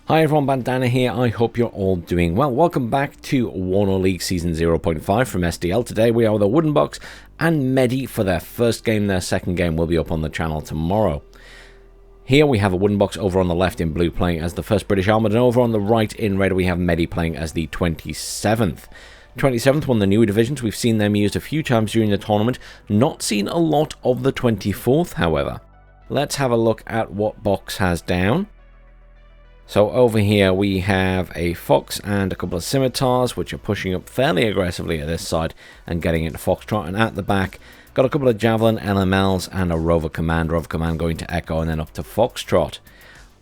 Hi everyone, Bandanner here. I hope you're all doing well. Welcome back to WARNO League Season 0.5 from SDL. Today we are with Awoodenbox and Meddi for their first game. Their second game will be up on the channel tomorrow. Here we have Awoodenbox over on the left in blue playing as the 1st British Armoured, and over on the right in red we have Medy playing as the 27th. 27th, one of the newer divisions. We've seen them used a few times during the tournament. Not seen a lot of the 24th, however. Let's have a look at what Box has down. So over here we have a Fox and a couple of Scimitars, which are pushing up fairly aggressively at this side and getting into Foxtrot. And at the back, got a couple of Javelin LMLs and a Rover Command. Rover Command going to Echo and then up to Foxtrot.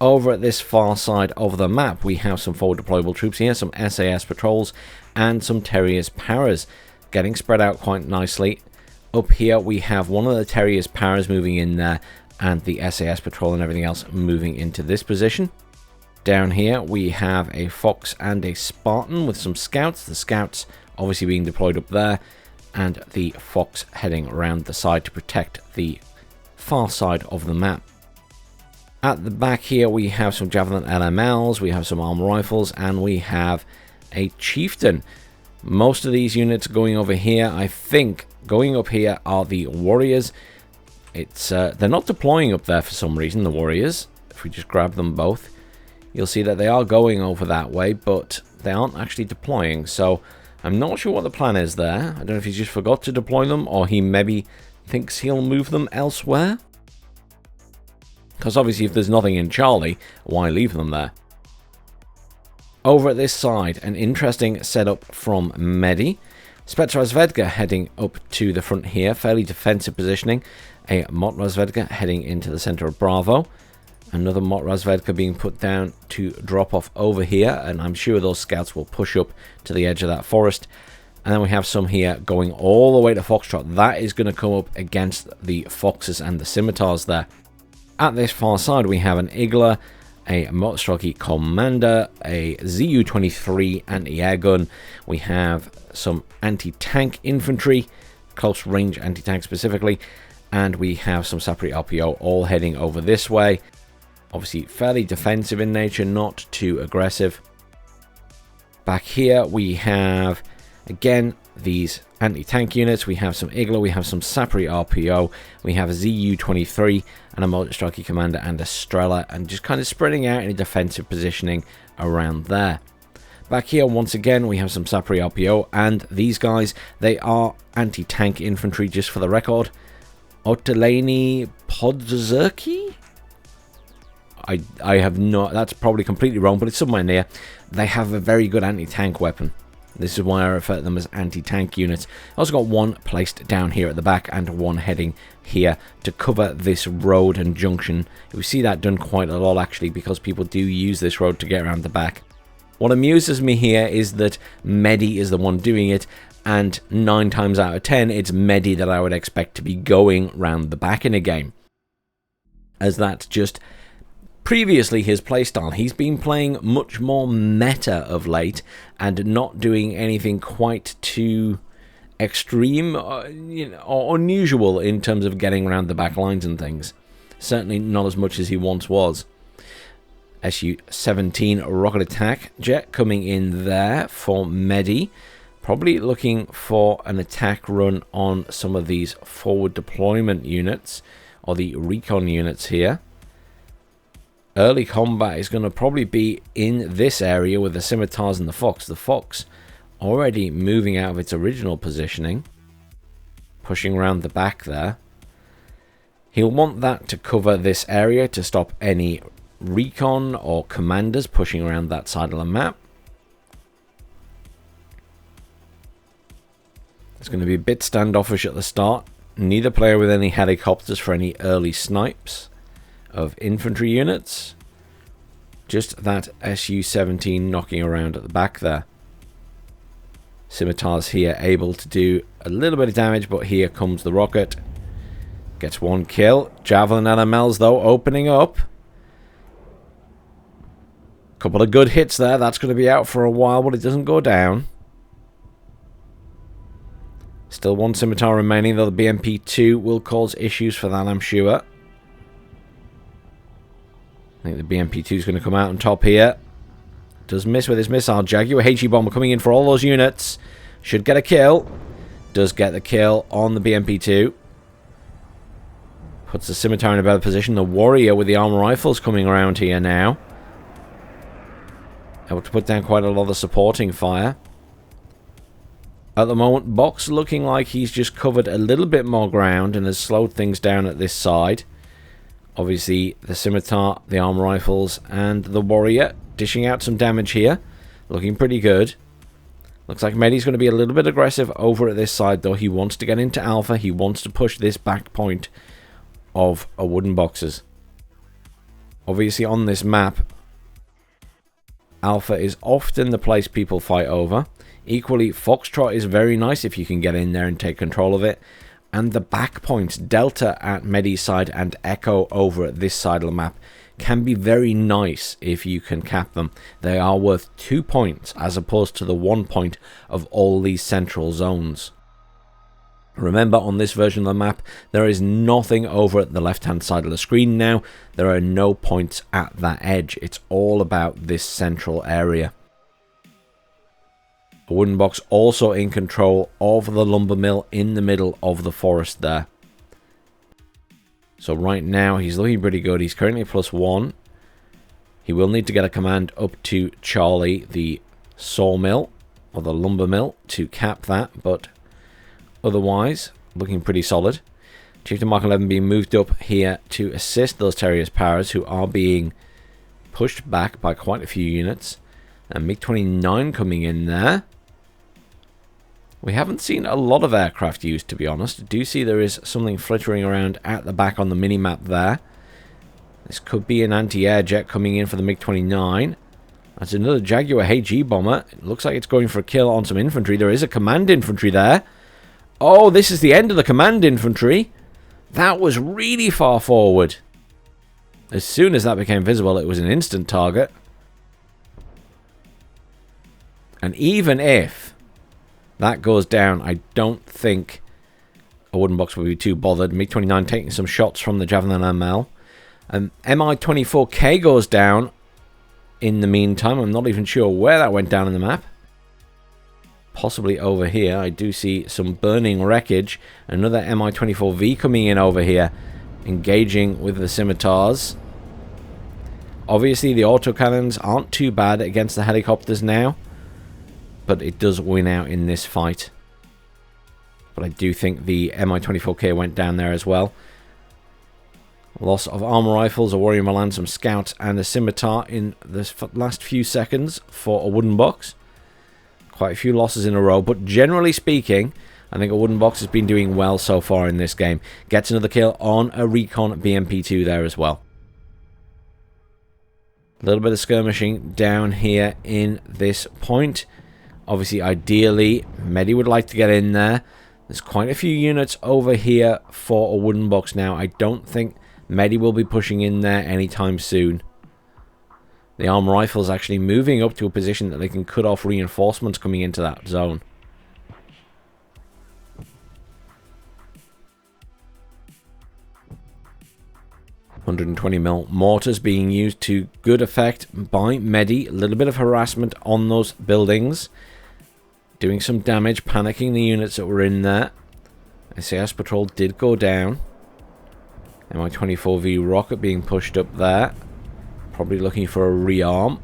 Over at this far side of the map, we have some forward deployable troops here, some SAS patrols and some Terriers Paras getting spread out quite nicely. Up here we have one of the Terriers Paras moving in there and the SAS patrol and everything else moving into this position. Down here we have a Fox and a Spartan with some scouts. The scouts obviously being deployed up there, and the Fox heading around the side to protect the far side of the map. At the back here we have some Javelin LMLs, we have some armor rifles, and we have a Chieftain. Most of these units going over here, I think going up here are the Warriors. They're not deploying up there for some reason, the Warriors. If we just grab them both, you'll see that they are going over that way, but they aren't actually deploying. So I'm not sure what the plan is there. I don't know if he's just forgot to deploy them, or he maybe thinks he'll move them elsewhere. Because obviously if there's nothing in Charlie, why leave them there? Over at this side, an interesting setup from Medy. Spetsrazvedka heading up to the front here, fairly defensive positioning. A Motrazvedka heading into the center of Bravo. Another Motrazvedka being put down to drop off over here, and I'm sure those scouts will push up to the edge of that forest. And then we have some here going all the way to Foxtrot. That is going to come up against the Foxes and the Scimitars there. At this far side we have an Igla, a Motostrelki Commander, a ZU-23 anti-air gun. We have some anti-tank infantry, close range anti-tank specifically, and we have some Sapri RPO all heading over this way. Obviously fairly defensive in nature, not too aggressive. Back here we have again these anti-tank units. We have some Igla, we have some Sapri RPO, we have a ZU-23 and a Motostrelki Commander and a Strela, and just kind of spreading out in a defensive positioning around there. Back here once again we have some Sapri RPO, and these guys, they are anti-tank infantry, just for the record. Oteleni Podzerki? I have not, that's probably completely wrong, but it's somewhere near. They have a very good anti-tank weapon. This is why I refer to them as anti-tank units. Also got one placed down here at the back and one heading here to cover this road and junction. We see that done quite a lot actually, because people do use this road to get around the back. What amuses me here is that Medy is the one doing it, and 9 times out of 10 it's Medy that I would expect to be going round the back in a game, as that's just previously his playstyle. He's been playing much more meta of late and not doing anything quite too extreme or unusual in terms of getting around the back lines and things. Certainly not as much as he once was. Su-17 rocket attack jet coming in there for Medy. Probably looking for an attack run on some of these forward deployment units, or the recon units here. Early combat is going to probably be in this area with the Scimitars and the Fox. The Fox already moving out of its original positioning, pushing around the back there. He'll want that to cover this area to stop any recon or commanders pushing around that side of the map. It's going to be a bit standoffish at the start. Neither player with any helicopters for any early snipes of infantry units. Just that Su-17 knocking around at the back there. Scimitars here able to do a little bit of damage, but here comes the rocket. Gets one kill. Javelin LMLs though opening up. Couple of good hits there. That's going to be out for a while, but it doesn't go down. Still one Scimitar remaining, though the BMP-2 will cause issues for that, I'm sure. I think the BMP-2 is going to come out on top here. Does miss with his missile. Jaguar HE bomber coming in for all those units. Should get a kill. Does get the kill on the BMP2. Puts the scimitar in a better position. The warrior with the armor rifles coming around here now. Able to put down quite a lot of supporting fire. At the moment, Box looking like he's just covered a little bit more ground and has slowed things down at this side. Obviously, the scimitar, the armor rifles, and the warrior dishing out some damage here. Looking pretty good. Looks like Medy's going to be a little bit aggressive over at this side, though. He wants to get into Alpha. He wants to push this back point of Awoodenboxes. Obviously, on this map, Alpha is often the place people fight over. Equally, Foxtrot is very nice if you can get in there and take control of it. And the back points, Delta at Medy's side and Echo over at this side of the map, can be very nice if you can cap them. They are worth 2 points as opposed to the 1 point of all these central zones. Remember, on this version of the map, there is nothing over at the left-hand side of the screen now. There are no points at that edge. It's all about this central area. Awoodenbox also in control of the lumber mill in the middle of the forest there. So right now, he's looking pretty good. He's currently +1. He will need to get a command up to Charlie, the sawmill, or the lumber mill, to cap that, but otherwise, looking pretty solid. Chieftain Mark 11 being moved up here to assist those Terriers Powers, who are being pushed back by quite a few units. And MiG-29 coming in there. We haven't seen a lot of aircraft used, to be honest. I do see there is something flittering around at the back on the mini-map there. This could be an anti-air jet coming in for the MiG-29. That's another Jaguar HE bomber. It looks like it's going for a kill on some infantry. There is a command infantry there. Oh, this is the end of the command infantry. That was really far forward. As soon as that became visible, it was an instant target. And even if that goes down, I don't think Awoodenbox will be too bothered. MiG-29 taking some shots from the Javelin ML. Mi-24K goes down in the meantime. I'm not even sure where that went down in the map. Possibly over here. I do see some burning wreckage. Another Mi-24V coming in over here, engaging with the scimitars. Obviously, the autocannons aren't too bad against the helicopters now, but it does win out in this fight. But I do think the Mi-24K went down there as well. Loss of armor rifles, a warrior Milan, some scouts, and a scimitar in the last few seconds for Awoodenbox. Quite a few losses in a row, but generally speaking, I think Awoodenbox has been doing well so far in this game. Gets another kill on a recon BMP2 there as well. A little bit of skirmishing down here in this point. Obviously, ideally, Medy would like to get in there. There's quite a few units over here for Awoodenbox now. I don't think Medy will be pushing in there anytime soon. The armor rifles actually moving up to a position that they can cut off reinforcements coming into that zone. .120mm mortars being used to good effect by Medy. A little bit of harassment on those buildings. Doing some damage, panicking the units that were in there. SAS patrol did go down. Mi-24V rocket being pushed up there. Probably looking for a rearm.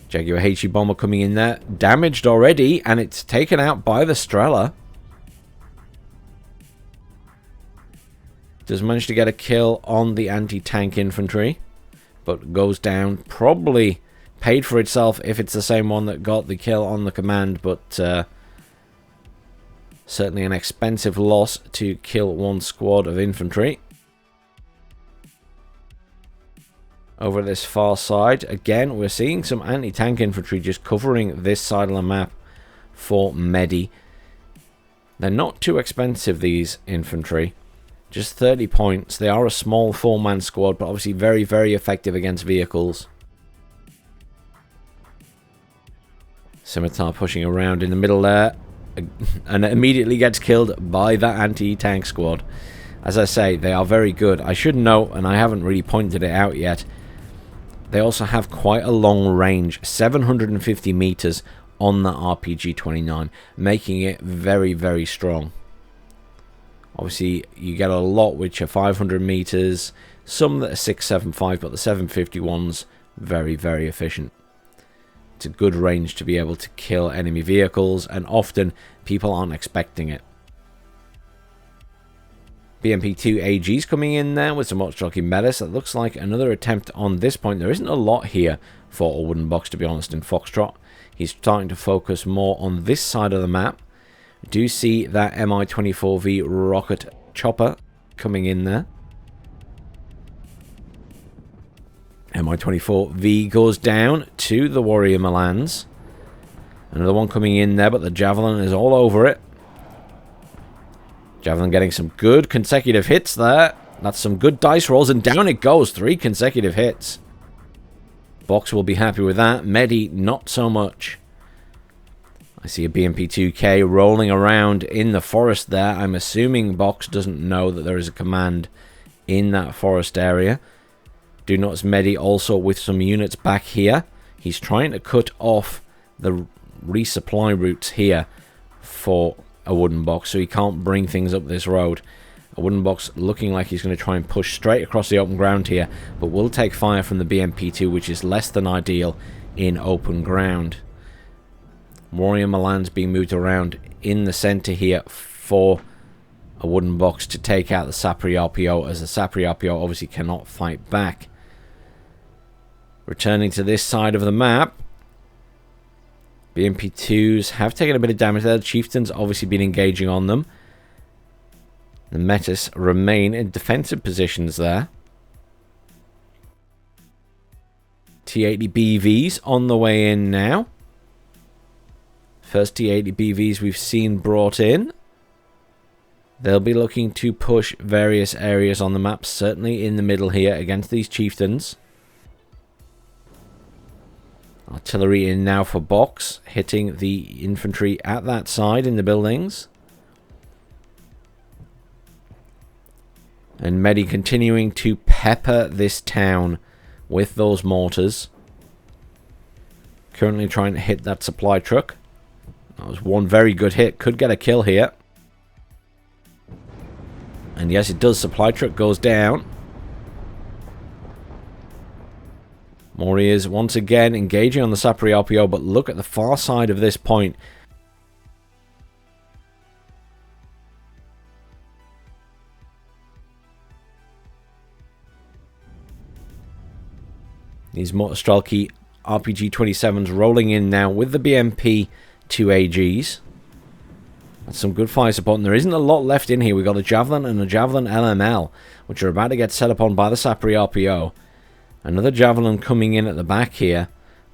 Jaguar HE bomber coming in there. Damaged already, and it's taken out by the Strela. Does manage to get a kill on the anti-tank infantry, but goes down. Probably paid for itself if it's the same one that got the kill on the command, but certainly an expensive loss to kill one squad of infantry. Over this far side, again, we're seeing some anti-tank infantry just covering this side of the map for Medy. They're not too expensive, these infantry. Just 30 points. They are a small 4-man squad, but obviously very, very effective against vehicles. Scimitar pushing around in the middle there, and immediately gets killed by that anti-tank squad. As I say, they are very good. I should note, and I haven't really pointed it out yet, they also have quite a long range, 750 meters on the RPG-29, making it very, very strong. Obviously, you get a lot which are 500 meters, some that are 675, but the 750 ones, very, very efficient. It's a good range to be able to kill enemy vehicles, and often people aren't expecting it. BMP-2 AG's coming in there with some Motorstocky Medis. That looks like another attempt on this point. There isn't a lot here for Awoodenbox, to be honest, in Foxtrot. He's starting to focus more on this side of the map. We do see that Mi-24V rocket chopper coming in there. Mi-24V goes down to the Warrior Milans. Another one coming in there, but the Javelin is all over it. Javelin getting some good consecutive hits there. That's some good dice rolls, and down it goes. 3 consecutive hits. Box will be happy with that. Medy, not so much. I see a BMP-2K rolling around in the forest there. I'm assuming Box doesn't know that there is a command in that forest area. Do notice Medy also with some units back here. He's trying to cut off the resupply routes here for Awoodenbox, so he can't bring things up this road. Awoodenbox looking like he's going to try and push straight across the open ground here, but will take fire from the BMP-2, which is less than ideal in open ground. Warrior Milan's being moved around in the center here for Awoodenbox to take out the Sapri RPO, as the Sapri RPO obviously cannot fight back. Returning to this side of the map, BMP-2s have taken a bit of damage there. The Chieftains obviously been engaging on them. The Metis remain in defensive positions there. T-80 BVs on the way in now. First T-80 BVs we've seen brought in. They'll be looking to push various areas on the map, certainly in the middle here against these Chieftains. Artillery in now for Box, hitting the infantry at that side in the buildings. And Medy continuing to pepper this town with those mortars. Currently trying to hit that supply truck. That was one very good hit. Could get a kill here. And yes, it does. Supply truck goes down. Warriors once again engaging on the Sapri RPO, but look at the far side of this point. These Motorstocky RPG-27s rolling in now with the BMP-2 AGs. That's some good fire support, and there isn't a lot left in here. We've got a Javelin and a Javelin LML, which are about to get set up on by the Sapri RPO. Another Javelin coming in at the back here,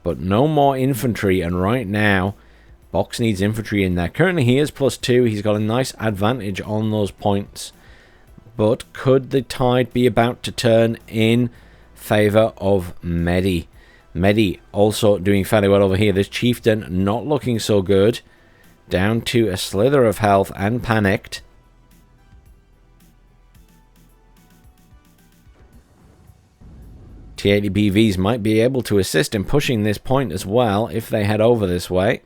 but no more infantry, and right now, Box needs infantry in there. Currently he is +2, he's got a nice advantage on those points, but could the tide be about to turn in favor of Medy? Medy also doing fairly well over here. This Chieftain not looking so good, down to a slither of health and panicked. T-80 BVs might be able to assist in pushing this point as well if they head over this way.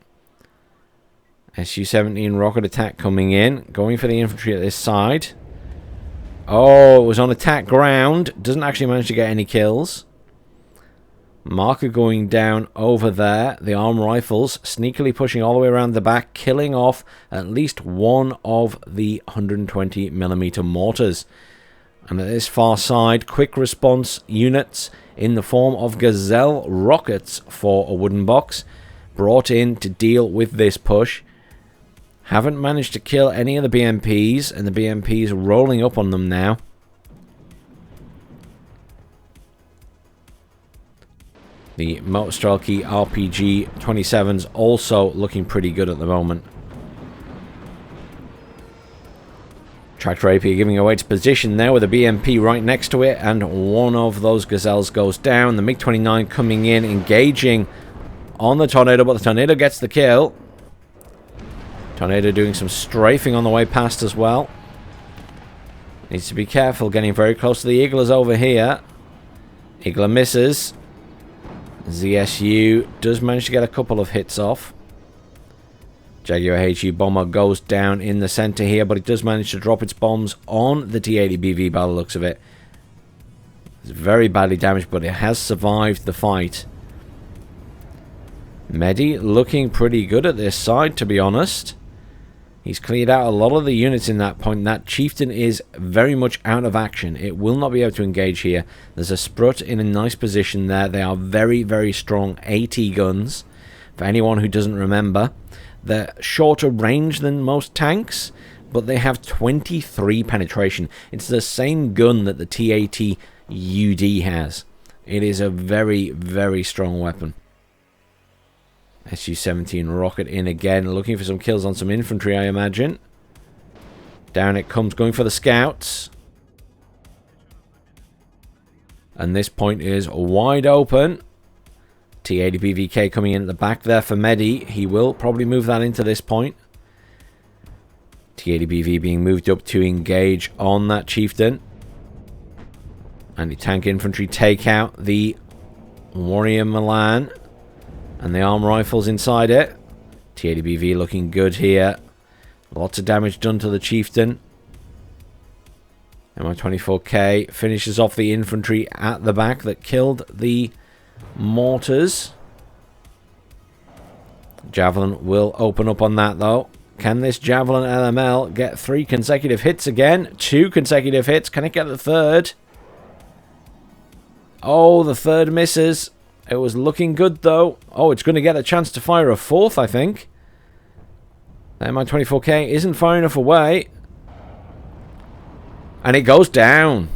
Su-17 rocket attack coming in, going for the infantry at this side. Oh, it was on attack ground. Doesn't actually manage to get any kills. Marker going down over there. The arm rifles sneakily pushing all the way around the back, killing off at least one of the 120mm mortars. And at this far side, quick response units in the form of Gazelle rockets for Awoodenbox brought in to deal with this push. Haven't managed to kill any of the BMPs, and the BMPs rolling up on them now. The Motorstocky RPG-27s also looking pretty good at the moment. Tractor AP giving away its position there with a BMP right next to it, and one of those Gazelles goes down. The MiG-29 coming in, engaging on the Tornado, but the Tornado gets the kill. Tornado doing some strafing on the way past as well. Needs to be careful, getting very close to the Eagles over here. Eagler misses. ZSU does manage to get a couple of hits off. Jaguar HU bomber goes down in the center here, but it does manage to drop its bombs on the T-80BV by the looks of it. It's very badly damaged, but it has survived the fight. Medy looking pretty good at this side, to be honest. He's cleared out a lot of the units in that point. That chieftain is very much out of action. It will not be able to engage here. There's a Sprut in a nice position there. They are very, very strong AT guns. For anyone who doesn't remember, they're shorter range than most tanks, but they have 23 penetration. It's the same gun that the T-80 UD has. It is a very, very strong weapon. SU-17 rocket in again, looking for some kills on some infantry, I imagine. Down it comes, going for the scouts. And this point is wide open. T-80BVK coming in at the back there for Medy. He will probably move that into this point. T-80BV being moved up to engage on that chieftain. Anti-tank infantry take out the Warrior Milan and the arm rifles inside it. T-80BV looking good here. Lots of damage done to the chieftain. MI-24K finishes off the infantry at the back that killed the mortars. Javelin will open up on that though. Can this Javelin LML get 3 consecutive hits again? 2 consecutive hits. Can it get the third? Oh, the third misses. It was looking good though. Oh, it's going to get a chance to fire a fourth, I think. The MI-24K isn't far enough away. And it goes down.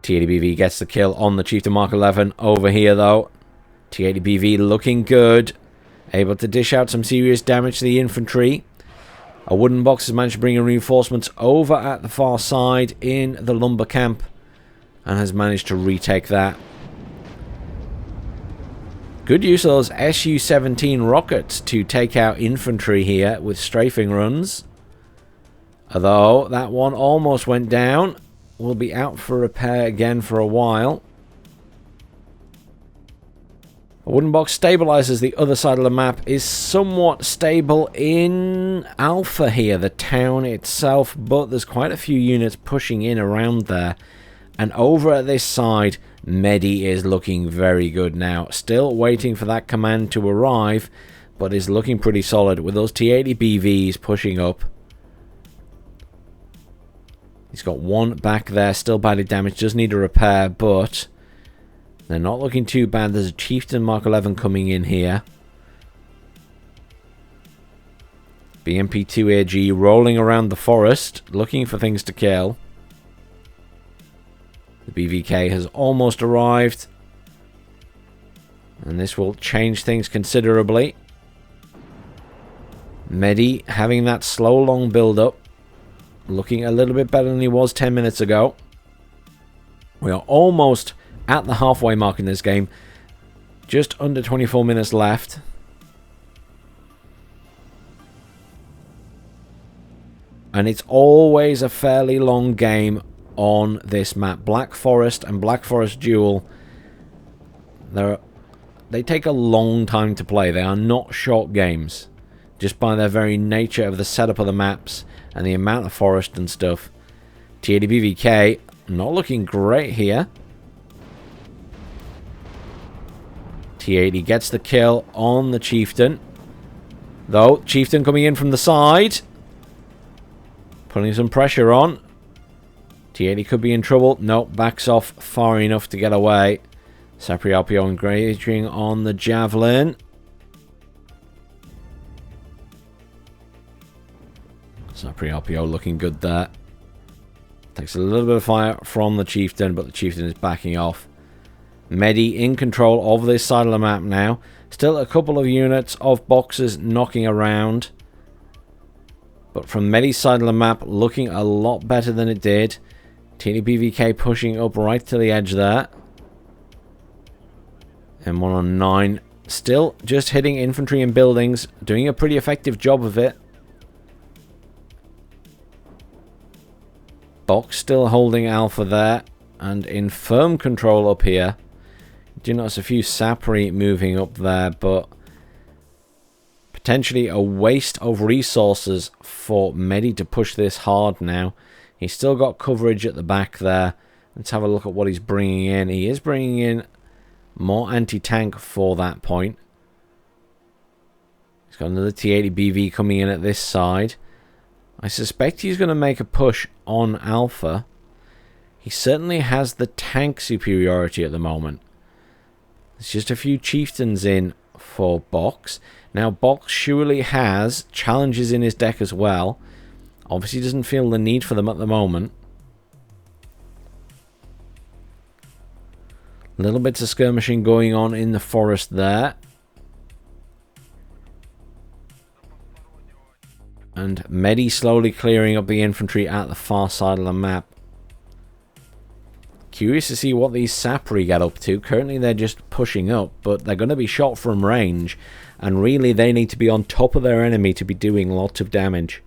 T-80BV gets the kill on the Chieftain Mark 11 over here though. T-80BV looking good. Able to dish out some serious damage to the infantry. Awoodenbox has managed to bring in reinforcements over at the far side in the lumber camp. And has managed to retake that. Good use of those SU-17 rockets to take out infantry here with strafing runs. Although that one almost went down. Will be out for repair again for a while. Awoodenbox stabilizes the other side of the map. Is somewhat stable in Alpha here, the town itself. But there's quite a few units pushing in around there. And over at this side, Medy is looking very good now. Still waiting for that command to arrive, but is looking pretty solid with those T-80BVs pushing up. He's got one back there, still badly damaged, does need a repair, but they're not looking too bad. There's a Chieftain Mark 11 coming in here. BMP-2AG rolling around the forest, looking for things to kill. The BVK has almost arrived. And this will change things considerably. Medy having that slow, long build-up. Looking a little bit better than he was 10 minutes ago. We are almost at the halfway mark in this game. Just under 24 minutes left. And it's always a fairly long game on this map. Black Forest and Black Forest Duel, they take a long time to play. They are not short games, just by their very nature of the setup of the maps and the amount of forest and stuff. T-80BVK not looking great here. T-80 gets the kill on the Chieftain, though. Chieftain coming in from the side, putting some pressure on. T-80 could be in trouble. Nope, backs off far enough to get away. Saprialpio engaging on the Javelin. Saprialpio looking good there. Takes a little bit of fire from the Chieftain, but the Chieftain is backing off. Medy in control of this side of the map now. Still a couple of units of boxers knocking around. But from Medy's side of the map, looking a lot better than it did. T-80BVK pushing up right to the edge there. M1 on 9. Still just hitting infantry and buildings. Doing a pretty effective job of it. Box still holding Alpha there. and in firm control up here. Do notice a few Sapri moving up there, but potentially a waste of resources for Medy to push this hard now. He's still got coverage at the back there. Let's have a look at what he's bringing in. He is bringing in more anti-tank for that point. He's got another T-80 BV coming in at this side. I suspect he's going to make a push on Alpha. He certainly has the tank superiority at the moment. There's just a few chieftains in for Box. Now, Box surely has challenges in his deck as well. Obviously doesn't feel the need for them at the moment. Little bits of skirmishing going on in the forest there. And Medy slowly clearing up the infantry at the far side of the map. Curious to see what these Sapri get up to. Currently they're just pushing up, but they're going to be shot from range. And really they need to be on top of their enemy to be doing lots of damage.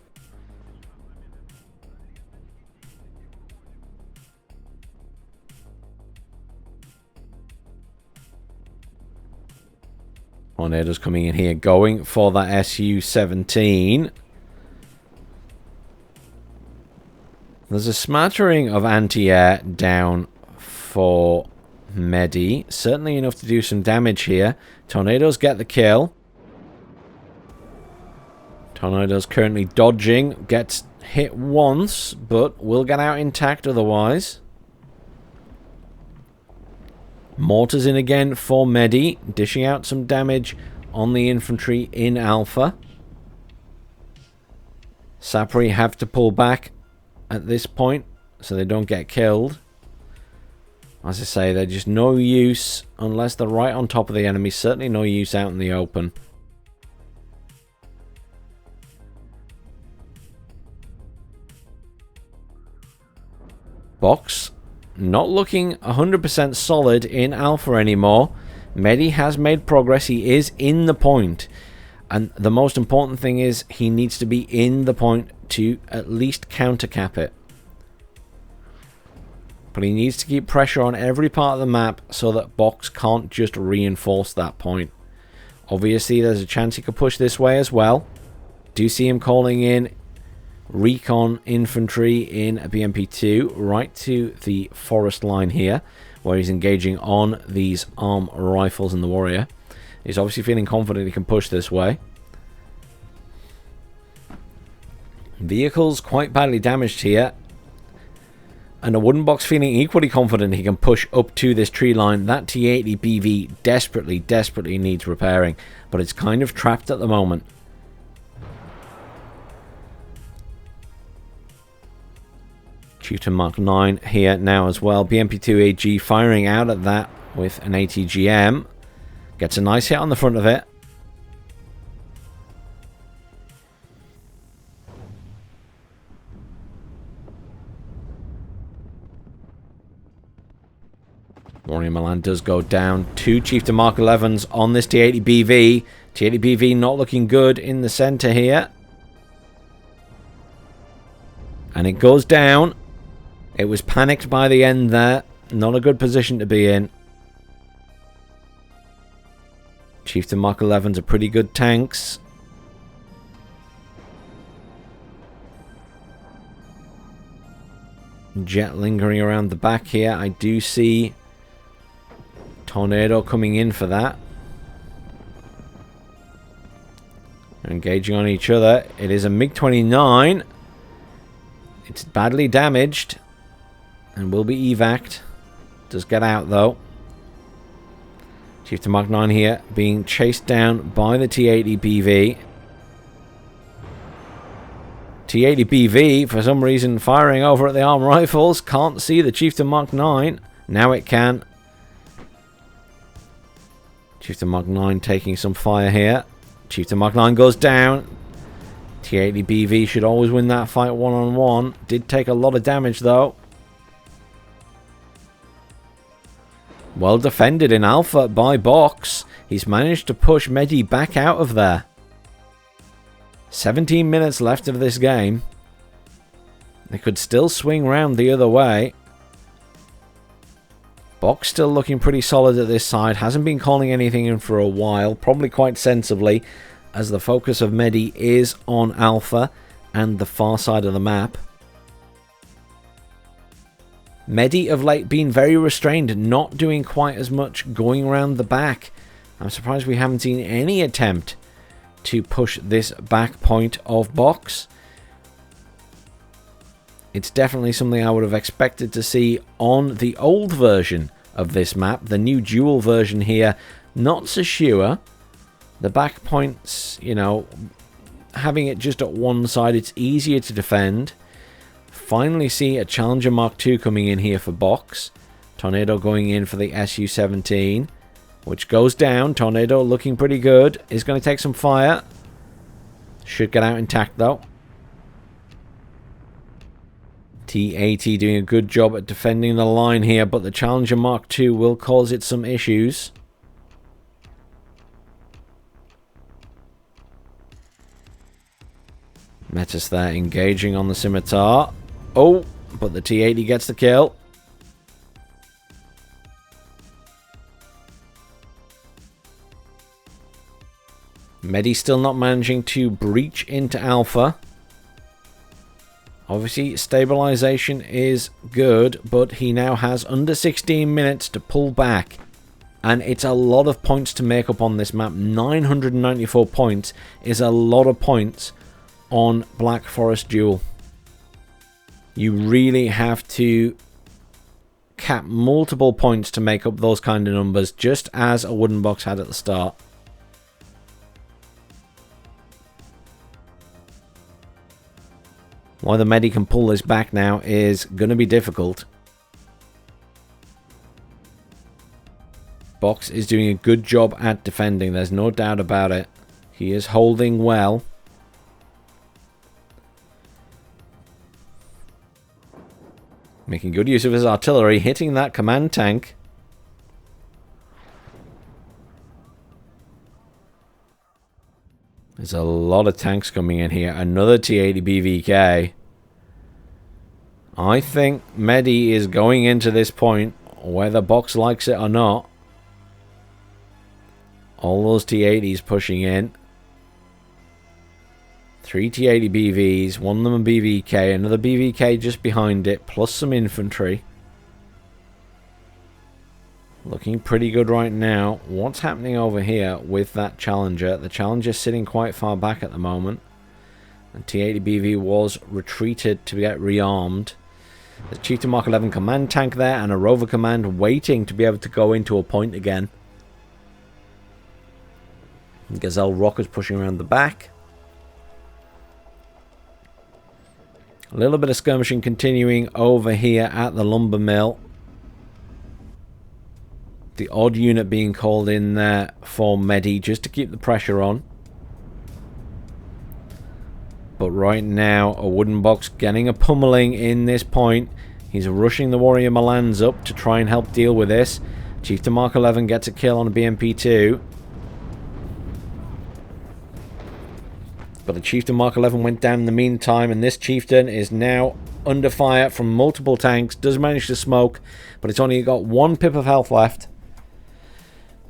Tornadoes coming in here, going for that Su-17. There's a smattering of anti-air down for Medy. Certainly enough to do some damage here. Tornadoes get the kill. Tornadoes currently dodging. Gets hit once, but will get out intact otherwise. Mortars in again for Medy, dishing out some damage on the infantry in Alpha. Sapri have to pull back at this point so they don't get killed. As I say, they're just no use unless they're right on top of the enemy. Certainly no use out in the open. Box not looking 100% solid in Alpha anymore. Medy has made progress. He is in the point. And the most important thing is he needs to be in the point to at least counter cap it. But he needs to keep pressure on every part of the map so that Box can't just reinforce that point. Obviously, there's a chance he could push this way as well. Do see him calling in recon infantry in a BMP2 right to the forest line here, where he's engaging on these arm rifles and the warrior. He's obviously feeling confident he can push this way. Vehicles quite badly damaged here. And Awoodenbox feeling equally confident he can push up to this tree line. That T-80 BV desperately needs repairing, but it's kind of trapped at the moment. Chieftain Mark 9 here now as well. BMP-2AG firing out at that with an ATGM. Gets a nice hit on the front of it. Warrior Milan does go down. Two Chieftain Mark 11s on this T-80 BV. T-80 BV not looking good in the center here. And it goes down. It was panicked by the end there. Not a good position to be in. Chieftain Mark 11s are pretty good tanks. Jet lingering around the back here. I do see Tornado coming in for that. They're engaging on each other. It is a MiG-29. It's badly damaged and will be evac'd. Does get out though. Chieftain Mark 9 here being chased down by the T-80 BV. T-80 BV for some reason firing over at the arm rifles. Can't see the Chieftain Mark 9. Now it can. Chieftain Mark 9 taking some fire here. Chieftain Mark 9 goes down. T-80 BV should always win that fight one-on-one. Did take a lot of damage though. Well defended in Alpha by Box. He's managed to push Medy back out of there. 17 minutes left of this game. They could still swing round the other way. Box still looking pretty solid at this side. Hasn't been calling anything in for a while. Probably quite sensibly, as the focus of Medy is on Alpha and the far side of the map. Medy of late been very restrained, not doing quite as much going around the back. I'm surprised we haven't seen any attempt to push this back point of Box. It's definitely something I would have expected to see on the old version of this map. The new dual version here, not so sure. The back points, you know, having it just at one side, it's easier to defend. Finally see a Challenger Mark II coming in here for Box. Tornado going in for the Su-17, which goes down. Tornado looking pretty good. Is going to take some fire. Should get out intact though. T-80 doing a good job at defending the line here, but the Challenger Mark II will cause it some issues. Metis there engaging on the Scimitar. Oh, but the T-80 gets the kill. Medy still not managing to breach into Alpha. Obviously, stabilization is good, but he now has under 16 minutes to pull back. And it's a lot of points to make up on this map. 994 points is a lot of points on Black Forest Duel. You really have to cap multiple points to make up those kind of numbers, just as Awoodenbox had at the start. Whether Medy can pull this back now is going to be difficult. Box is doing a good job at defending, there's no doubt about it. He is holding well. Making good use of his artillery, hitting that command tank. There's a lot of tanks coming in here. Another T-80 BVK. I think Medy is going into this point, whether Box likes it or not. All those T-80s pushing in. 3 T-80 BVs, one of them a BVK, another BVK just behind it, plus some infantry. Looking pretty good right now. What's happening over here with that Challenger? The Challenger's sitting quite far back at the moment. And T-80 BV was retreated to get rearmed. There's Chieftain Mark 11 command tank there and a Rover command waiting to be able to go into a point again. Gazelle Rockers pushing around the back. A little bit of skirmishing continuing over here at the lumber mill. The odd unit being called in there for Medy just to keep the pressure on. But right now, Awoodenbox getting a pummeling in this point. He's rushing the Warrior Milans up to try and help deal with this. Chieftain Mark 11 gets a kill on a BMP-2. But the Chieftain Mark 11 went down in the meantime, and this Chieftain is now under fire from multiple tanks. Does manage to smoke, but it's only got 1 pip of health left.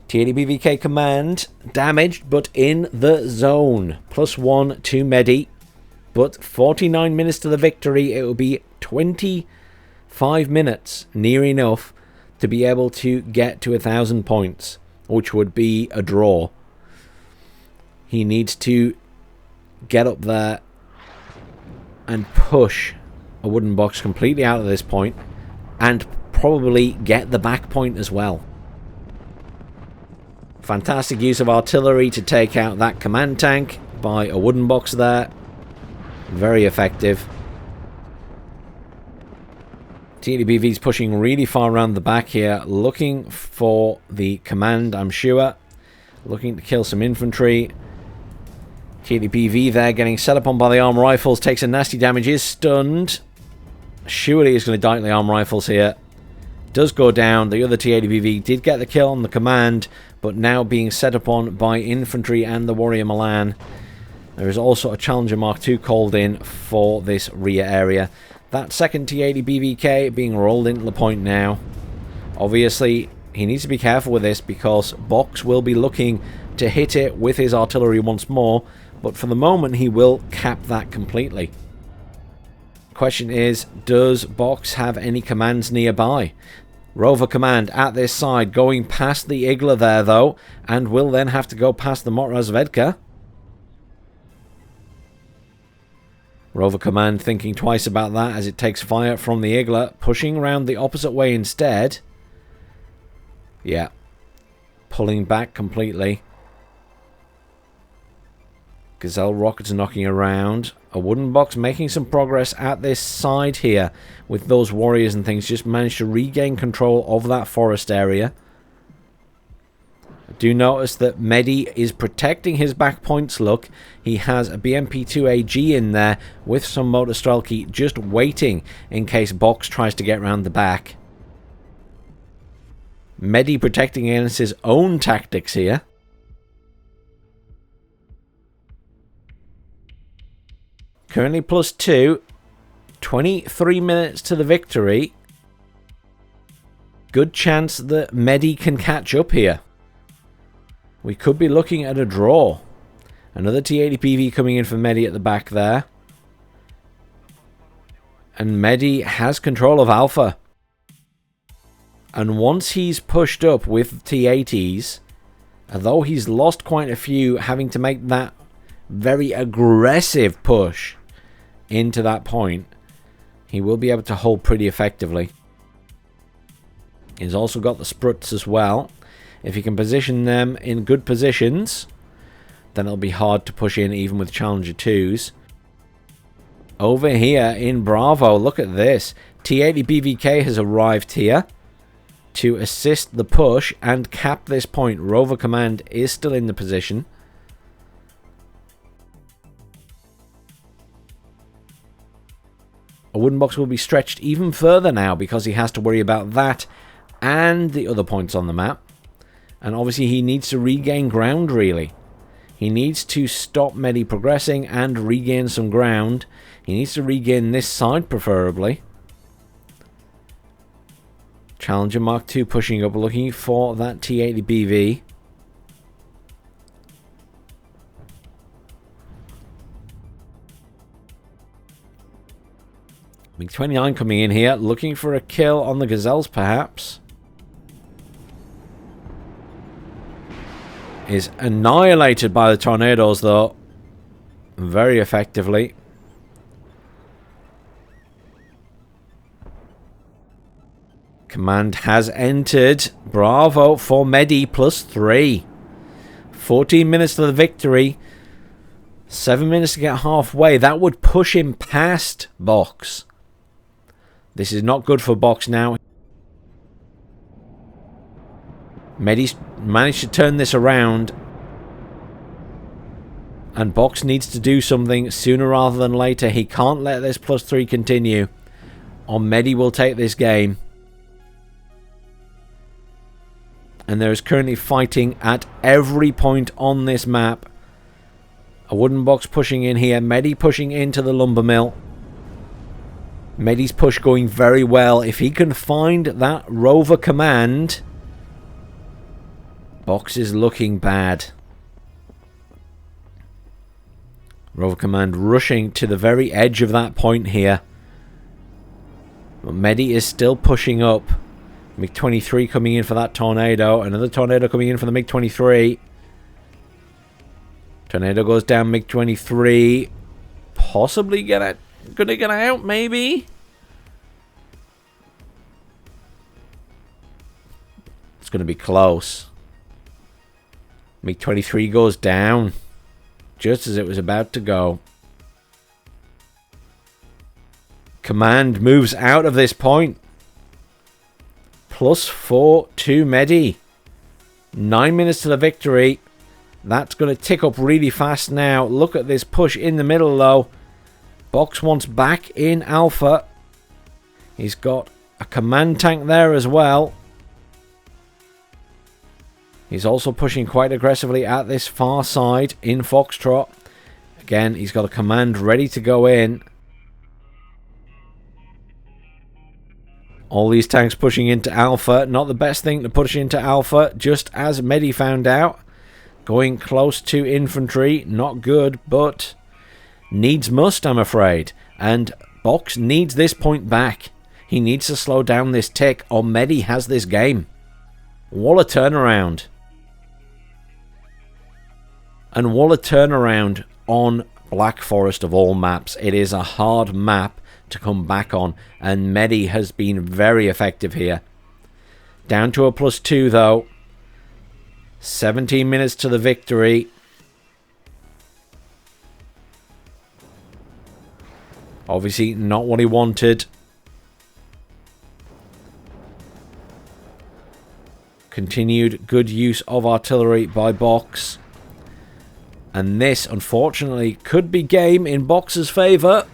T-80 BVK command damaged, but in the zone. +1 to Medy. But 49 minutes to the victory. It will be 25 minutes, near enough, to be able to get to 1,000 points, which would be a draw. He needs to get up there and push Awoodenbox completely out of this point, and probably get the back point as well. Fantastic use of artillery to take out that command tank by Awoodenbox there. Very effective. T-80 BV's pushing really far around the back here, looking for the command, I'm sure. Looking to kill some infantry. T-80 BV there getting set upon by the arm rifles, takes a nasty damage, is stunned. Surely he's going to die to the arm rifles here. Does go down. The other T-80 BV did get the kill on the command, but now being set upon by infantry and the Warrior Milan. There is also a Challenger Mark II called in for this rear area. That second T-80 BVK being rolled into the point now. Obviously, he needs to be careful with this because Box will be looking to hit it with his artillery once more, but for the moment he will cap that completely. Question is, does Box have any commands nearby? Rover command at this side, going past the Igla there though, and will then have to go past the Motorazvedka. Rover command thinking twice about that as it takes fire from the Igla, pushing around the opposite way instead. Yeah, pulling back completely. Gazelle rockets knocking around. Awoodenbox making some progress at this side here with those warriors and things. Just managed to regain control of that forest area. I do notice that Medy is protecting his back points. Look, he has a BMP-2AG in there with some motor Strelky just waiting in case Box tries to get around the back. Medy protecting against his own tactics here. Currently +2. 23 minutes to the victory. Good chance that Medy can catch up here. We could be looking at a draw. Another T-80PV coming in for Medy at the back there. And Medy has control of Alpha. And once he's pushed up with T-80s, although he's lost quite a few, having to make that very aggressive push into that point, he will be able to hold pretty effectively. He's also got the Spruts as well. If he can position them in good positions, then it'll be hard to push in even with Challenger 2s. Over here in Bravo, look at this. T-80 BVK has arrived here to assist the push and cap this point. Rover Command is still in the position. Awoodenbox will be stretched even further now because he has to worry about that and the other points on the map. And obviously he needs to regain ground, really. He needs to stop Medy progressing and regain some ground. He needs to regain this side, preferably. Challenger Mark II pushing up, looking for that T-80 BV. MiG-29 coming in here, looking for a kill on the Gazelles, perhaps. Is annihilated by the tornadoes, though. Very effectively. Command has entered. Bravo for Medy, +3. 14 minutes to the victory. 7 minutes to get halfway. That would push him past Box. This is not good for Box now. Medy's managed to turn this around. And Box needs to do something sooner rather than later. He can't let this +3 continue, or Medy will take this game. And there is currently fighting at every point on this map. Awoodenbox pushing in here. Medy pushing into the lumber mill. Medy's push going very well. If he can find that Rover Command, Box is looking bad. Rover Command rushing to the very edge of that point here. But Medy is still pushing up. MiG-23 coming in for that tornado. Another tornado coming in for the MiG-23. Tornado goes down. MiG-23 possibly gonna get out, maybe. It's gonna be close. MiG-23 goes down just as it was about to go. Command moves out of this point. +4 to Medy. 9 minutes to the victory. That's going to tick up really fast now. Look at this push in the middle, though. Box wants back in Alpha. He's got a command tank there as well. He's also pushing quite aggressively at this far side in Foxtrot. Again, he's got a command ready to go in. All these tanks pushing into Alpha. Not the best thing to push into Alpha, just as Medy found out. Going close to infantry. Not good, but needs must, I'm afraid. And Box needs this point back. He needs to slow down this tick, or Medy has this game. What a turnaround. And what a turnaround on Black Forest of all maps. It is a hard map to come back on, and Medy has been very effective here. Down to a +2 though. 17 minutes to the victory. Obviously not what he wanted. Continued good use of artillery by Box. And this, unfortunately, could be game in Box's favour.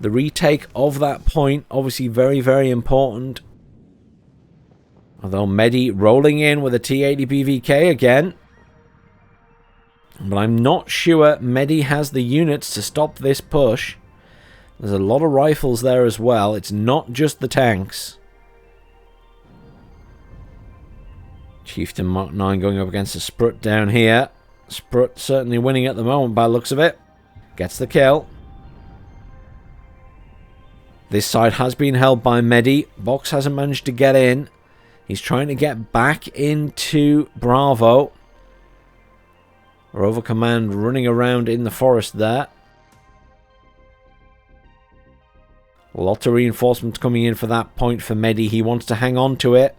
The retake of that point, obviously very, very important. Although Medy rolling in with a T80 BVK again. But I'm not sure Medy has the units to stop this push. There's a lot of rifles there as well. It's not just the tanks. Chieftain Mark 9 going up against a Sprut down here. Sprut certainly winning at the moment by the looks of it. Gets the kill. This side has been held by Medy. Box hasn't managed to get in. He's trying to get back into Bravo. Rover Command running around in the forest there. Lots of reinforcements coming in for that point for Medy. He wants to hang on to it.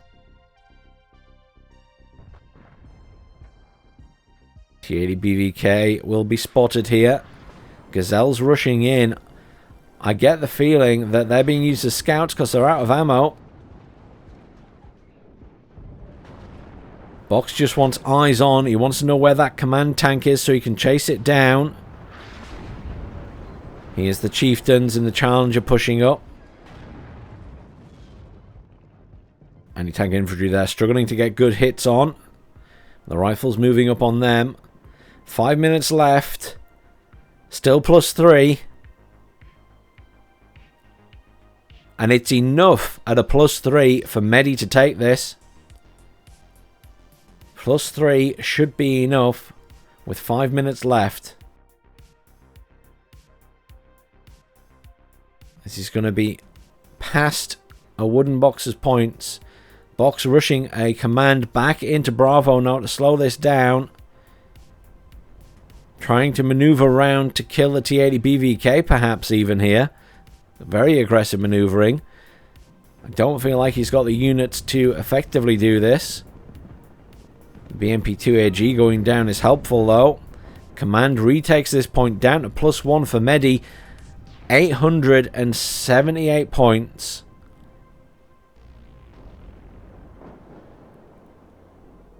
T80 BVK will be spotted here. Gazelle's rushing in. I get the feeling that they're being used as scouts because they're out of ammo. Box just wants eyes on. He wants to know where that command tank is so he can chase it down. Here's the Chieftains and the Challenger pushing up. Anti-tank infantry there struggling to get good hits on. The rifles moving up on them. 5 minutes left. Still +3. And it's enough at a +3 for Medy to take this. +3 should be enough with 5 minutes left. This is going to be past Awoodenbox's points. Box rushing a command back into Bravo now to slow this down. Trying to maneuver around to kill the T80 BVK perhaps even here. Very aggressive maneuvering. I don't feel like he's got the units to effectively do this. BMP-2AG going down is helpful though. Command retakes this point down to +1 for Medy. 878 points.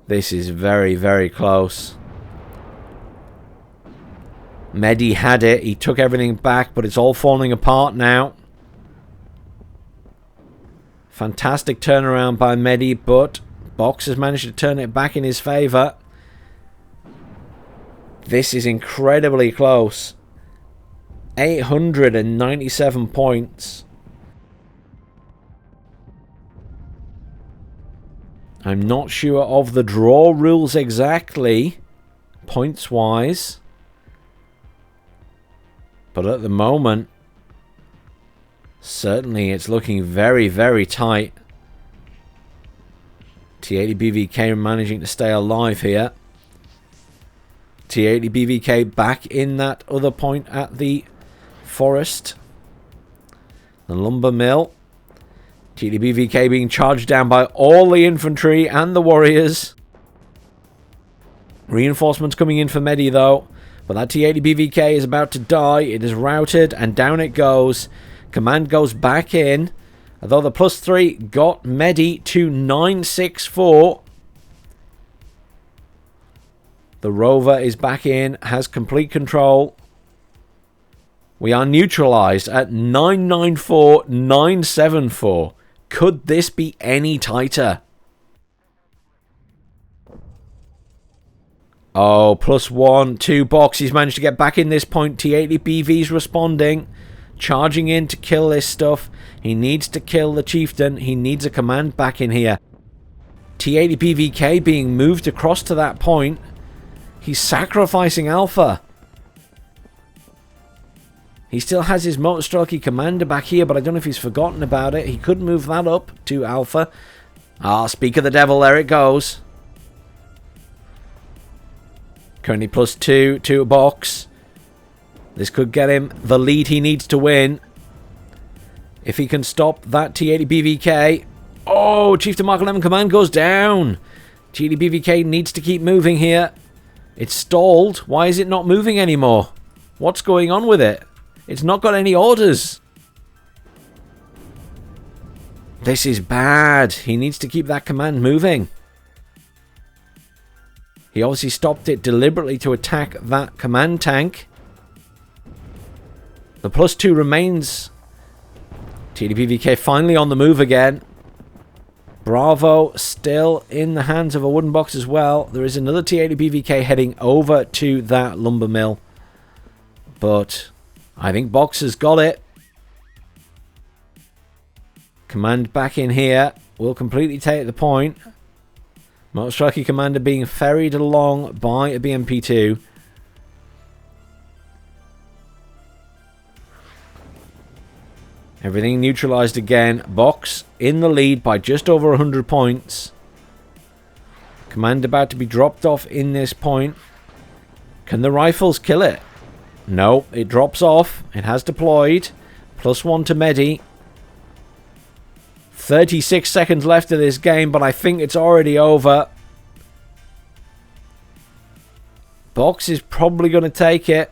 This is very, very close. Medy had it. He took everything back, but it's all falling apart now. Fantastic turnaround by Medy, but Box has managed to turn it back in his favour. This is incredibly close. 897 points. I'm not sure of the draw rules exactly, points-wise. But at the moment, certainly it's looking very, very tight. T80 BVK managing to stay alive here. T80 BVK back in that other point at the forest. The lumber mill. T80 BVK being charged down by all the infantry and the warriors. Reinforcements coming in for Medy though. But that T80 BVK is about to die. It is routed and down it goes. Command goes back in. Although the +3 got Medy to 964. The rover is back in. Has complete control. We are neutralized at 994, 974. Could this be any tighter? Oh, +1, 2 Box. He's managed to get back in this point. T80 BV's responding. charging in to kill this stuff. He needs to kill the chieftain. He needs a command back in here. T80PVK being moved across to that point. He's sacrificing Alpha. He still has his Motorstrike commander back here, but I don't know if he's forgotten about it. He could move that up to Alpha. Ah, speak of the devil, there it goes. Currently +2 to a box. This could get him the lead he needs to win. If he can stop that T80BVK. Oh, Chieftain Mark 11 command goes down. T80BVK needs to keep moving here. It's stalled. Why is it not moving anymore? What's going on with it? It's not got any orders. This is bad. He needs to keep that command moving. He obviously stopped it deliberately to attack that command tank. The +2 remains. TDPVK finally on the move again. Bravo still in the hands of Awoodenbox as well. There is another T80PVK heading over to that lumber mill. But I think Box has got it. Command back in here. Will completely take the point. Motorstrike commander being ferried along by a BMP2. Everything neutralized again. Box in the lead by just over 100 points. Command about to be dropped off in this point. Can the rifles kill it? No, it drops off. It has deployed. +1 to Medy. 36 seconds left of this game, but I think it's already over. Box is probably going to take it.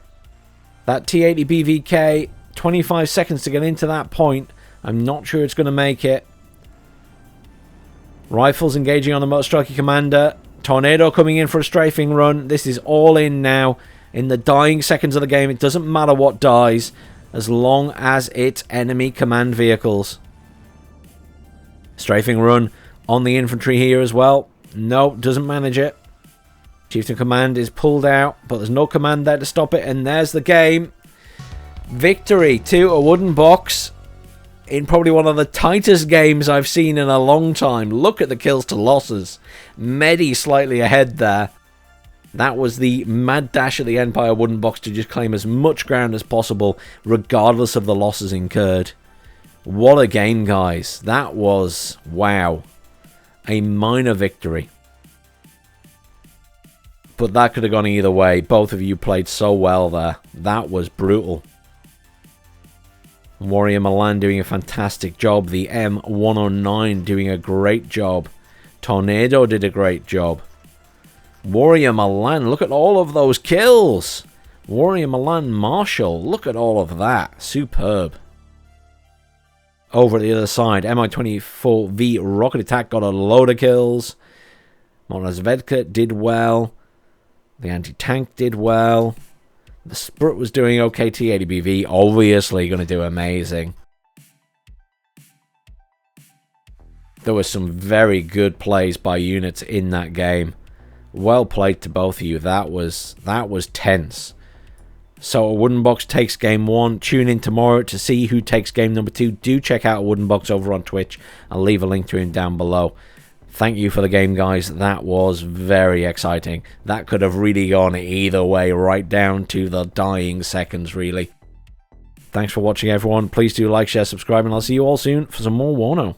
That T80BVK, 25 seconds to get into that point. I'm not sure it's going to make it. Rifles engaging on the Motorstrike commander. Tornado coming in for a strafing run. This is all in now. In the dying seconds of the game, it doesn't matter what dies, as long as it's enemy command vehicles. Strafing run on the infantry here as well. No, doesn't manage it. Chieftain command is pulled out, but there's no command there to stop it, and there's the game. Victory to Awoodenbox in probably one of the tightest games I've seen in a long time. Look at the kills to losses. Medy slightly ahead there. That was the mad dash at the end by Awoodenbox to just claim as much ground as possible, regardless of the losses incurred. What a game, guys. That was, wow, a minor victory. But that could have gone either way. Both of you played so well there. That was brutal. Warrior Milan doing a fantastic job. The M109 doing a great job. Tornado did a great job. Warrior Milan, look at all of those kills. Warrior Milan Marshall, look at all of that. Superb. Over at the other side, Mi-24V Rocket Attack got a load of kills. Monazvedka did well. The anti-tank did well. The Sprut was doing okay. T80BV obviously going to do amazing. There were some very good plays by units in that game. Well played to both of you. That was tense. So Awoodenbox takes game 1. Tune in tomorrow to see who takes game number 2. Do check out Awoodenbox over on Twitch. I'll leave a link to him down below. Thank you for the game, guys. That was very exciting. That could have really gone either way, right down to the dying seconds, really. Thanks for watching, everyone. Please do like, share, subscribe, and I'll see you all soon for some more Warno.